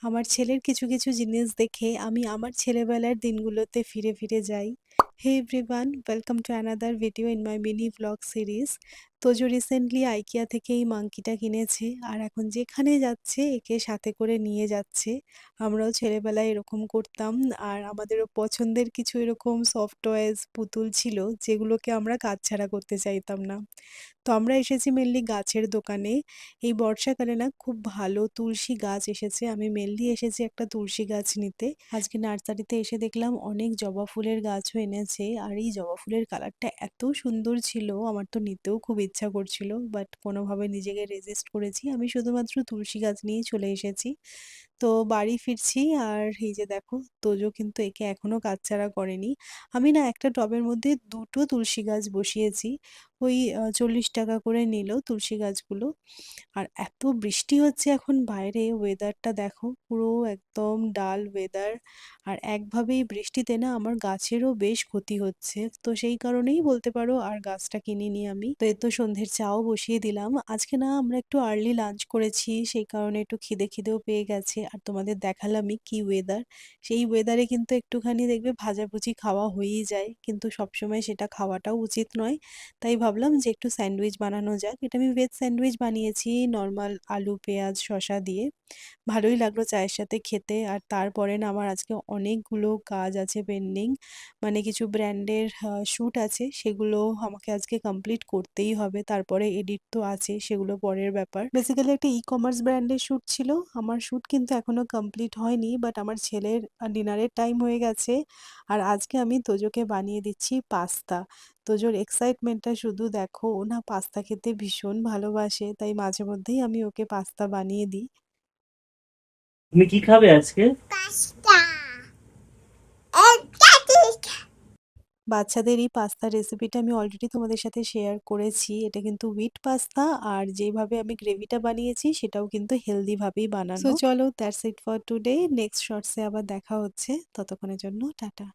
আমার ছেলের কিছু, কিছু জিনিস দেখে আমি আমার ছেলেবেলার দিনগুলোতে ফিরে, ফিরে যাই। Hey everyone, welcome to another video in my mini vlog series. Tojo recently IKEA থেকে এই মাংকিটা কিনেছে আর এখন যেখানে যাচ্ছে একে সাথে করে নিয়ে যাচ্ছে। আমরাও ছেলেবেলায় এরকম করতাম আর আমাদেরও পছন্দের কিছু এরকম সফট টয়েস পুতুল ছিল যেগুলোকে আমরা কাছছাড়া করতে চাইতাম না। তো আমরা এসেছি মেনলি গাছের দোকানে। এই বর্ষাকালে না খুব ভালো তুলসী গাছ এসেছে। আমি মেনলি এসেছি একটা তুলসী গাছ নিতে। আজকে নার্সারিতে এসে দেখলাম অনেক জবা ফুলের গাছও এনেছে। আর এই জবা ফুলের কালারটা এত সুন্দর ছিল, আমার তো নিতেও খুব ইচ্ছা করছিল। বাট কোনোভাবে নিজেকে রেজিস্ট করেছি। আমি শুধুমাত্র তুলসী গাছ নিয়েই চলে এসেছি। তো বাড়ি ফিরছি আর এই যে দেখো তোজো কিন্তু একে এখনো কাছছাড়া করেনি। আমি না একটা টবের মধ্যে ২ টো তুলসী গাছ বসিয়েছি। ওই ৪০ টাকা করে নিল তুলসী গাছগুলো। আর এত বৃষ্টি হচ্ছে এখন বাইরে, ওয়েদারটা দেখো পুরো একদম ডাল ওয়েদার। আর একভাবেই বৃষ্টিতে না আমার গাছেরও বেশ ক্ষতি হচ্ছে, তো সেই কারণেই বলতে পারো আর গাছটা কিনিনি আমি। তো এই তো সন্ধ্যের চাও বসিয়ে দিলাম। আজকে না আমরা একটু আর্লি লাঞ্চ করেছি, সেই কারণে একটু খিদে খিদেও পেয়ে গেছে। আর তোমাদের দেখালামই কি ওয়েদার, সেই ওয়েদারে কিন্তু একটুখানি দেখবে ভাজাভুজি খাওয়া হয়েই যায়, কিন্তু সবসময় সেটা খাওয়াটাও উচিত নয়। তাই ভাবলাম যে একটু স্যান্ডউইচ বানানো যাক। এটা আমি ভেজ স্যান্ডউইচ বানিয়েছি নর্মাল আলু, পেঁয়াজ, শসা দিয়ে। ভালোই লাগলো চায়ের সাথে খেতে। আর তারপরে না আমার আজকে অনেকগুলো কাজ আছে পেন্ডিং। মানে কিছু ব্র্যান্ডের শ্যুট আছে, সেগুলো আমাকে আজকে কমপ্লিট করতেই হবে। তারপরে এডিট তো আছে, সেগুলো পরের ব্যাপার। বেসিক্যালি একটা ই-কমার্স ব্র্যান্ডের শ্যুট ছিল। আমার শ্যুট কিন্তু এখনো কমপ্লিট হয়নি, বাট আমার ছেলের ডিনারের টাইম হয়ে গেছে। আর আজকে আমি তোজোকে বানিয়ে দিচ্ছি পাস্তা। তোজোর এক্সাইটমেন্টটা শুধু দেখো, ও না পাস্তা খেতে ভীষণ ভালোবাসে, তাই মাঝে মধ্যেই আমি ওকে পাস্তা বানিয়ে দিই। তুমি কি খাবে আজকে? পাস্তা এটা বাচ্চাদের এই পাস্তা রেসিপিটা আমি অলরেডি তোমাদের সাথে শেয়ার করেছি। এটা কিন্তু হুইট পাস্তা, আর যেভাবে আমি গ্রেভিটা বানিয়েছি সেটাও কিন্তু হেলদি ভাবেই বানানো। সো চলো, that's it for today. Next শর্টসে আবার দেখা হচ্ছে, ততক্ষণের জন্য টাটা।